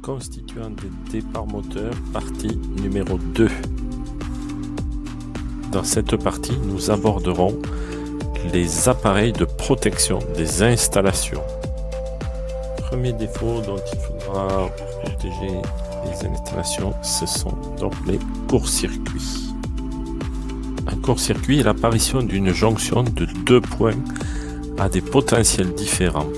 constituants des départs moteurs, partie numéro 2. Dans cette partie, nous aborderons les appareils de protection des installations. Premier défaut dont il faudra protéger les installations, ce sont donc les courts-circuits. Un court-circuit est l'apparition d'une jonction de deux points à des potentiels différents.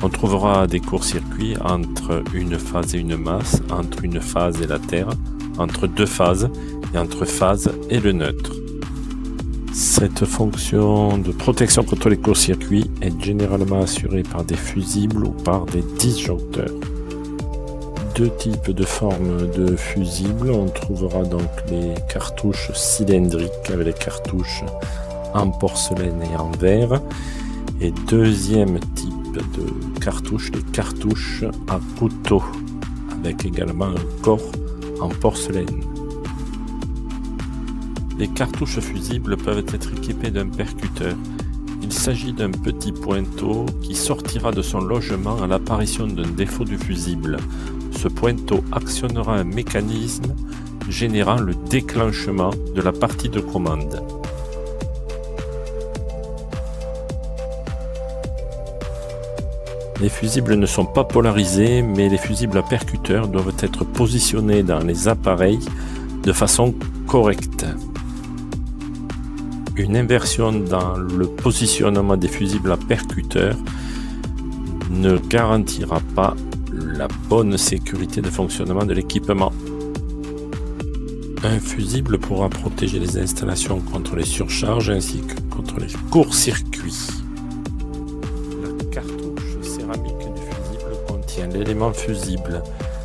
On trouvera des courts-circuits entre une phase et une masse, entre une phase et la Terre, entre deux phases et entre phase et le neutre. Cette fonction de protection contre les courts-circuits est généralement assurée par des fusibles ou par des disjoncteurs. Deux types de formes de fusibles. On trouvera donc les cartouches cylindriques avec les cartouches en porcelaine et en verre. Et deuxième type de cartouches, les cartouches à couteau avec également un corps en porcelaine. Les cartouches fusibles peuvent être équipées d'un percuteur. Il s'agit d'un petit pointeau qui sortira de son logement à l'apparition d'un défaut du fusible. Ce pointeau actionnera un mécanisme générant le déclenchement de la partie de commande. Les fusibles ne sont pas polarisés, mais les fusibles à percuteur doivent être positionnés dans les appareils de façon correcte. Une inversion dans le positionnement des fusibles à percuteur ne garantira pas la bonne sécurité de fonctionnement de l'équipement. Un fusible pourra protéger les installations contre les surcharges ainsi que contre les courts-circuits. La cartouche céramique du fusible contient l'élément fusible.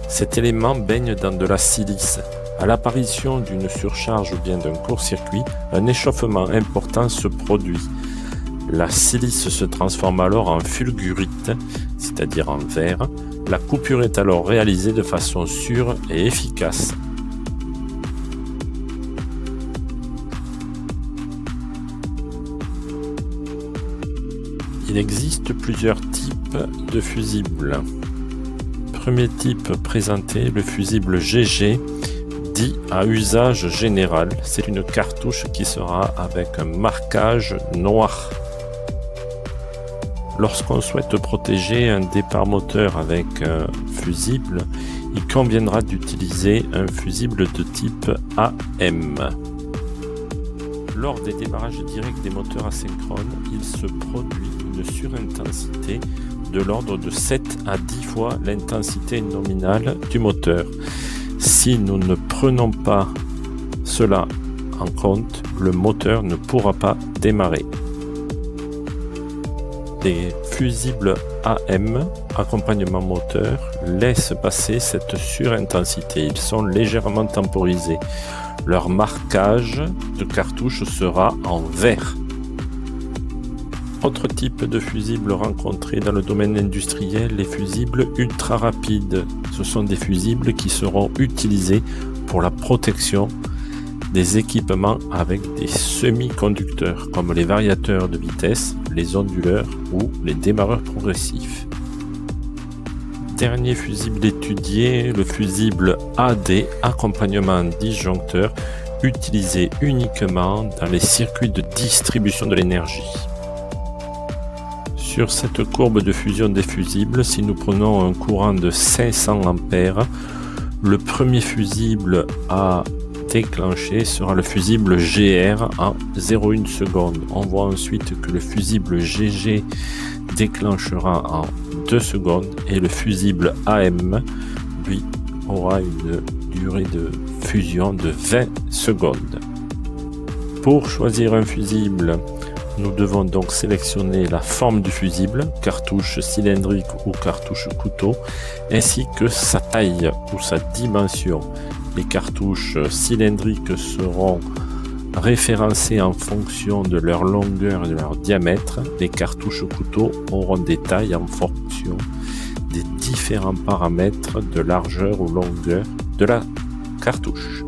Cet élément baigne dans de la silice. À l'apparition d'une surcharge ou bien d'un court-circuit, un échauffement important se produit. La silice se transforme alors en fulgurite, c'est-à-dire en verre. La coupure est alors réalisée de façon sûre et efficace. Il existe plusieurs types de fusibles. Premier type présenté, le fusible GG, dit à usage général. C'est une cartouche qui sera avec un marquage noir. Lorsqu'on souhaite protéger un départ moteur avec un fusible, il conviendra d'utiliser un fusible de type AM. Lors des démarrages directs des moteurs asynchrones, il se produit une surintensité de l'ordre de 7 à 10 fois l'intensité nominale du moteur. Si nous ne prenons pas cela en compte, le moteur ne pourra pas démarrer. Les fusibles AM, accompagnement moteur, laissent passer cette surintensité. Ils sont légèrement temporisés. Leur marquage de cartouche sera en vert. Autre type de fusible rencontré dans le domaine industriel, les fusibles ultra rapides. Ce sont des fusibles qui seront utilisés pour la protection des équipements avec des semi-conducteurs, comme les variateurs de vitesse, les onduleurs ou les démarreurs progressifs. Dernier fusible étudié, le fusible AD, accompagnement disjoncteur, utilisé uniquement dans les circuits de distribution de l'énergie. Sur cette courbe de fusion des fusibles, si nous prenons un courant de 500 ampères, le premier fusible à déclencher sera le fusible GR en 0,1 seconde. On voit ensuite que le fusible GG déclenchera en 2 secondes et le fusible AM, lui, aura une durée de fusion de 20 secondes. Pour choisir un fusible, nous devons donc sélectionner la forme du fusible, cartouche cylindrique ou cartouche couteau, ainsi que sa taille ou sa dimension. Les cartouches cylindriques seront référencées en fonction de leur longueur et de leur diamètre. Les cartouches couteau auront des tailles en fonction des différents paramètres de largeur ou longueur de la cartouche.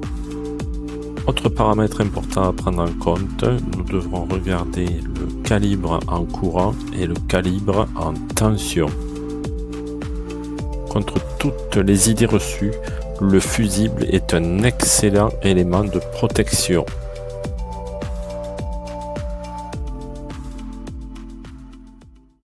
Autre paramètre important à prendre en compte, nous devrons regarder le calibre en courant et le calibre en tension. contre toutes les idées reçues, le fusible est un excellent élément de protection.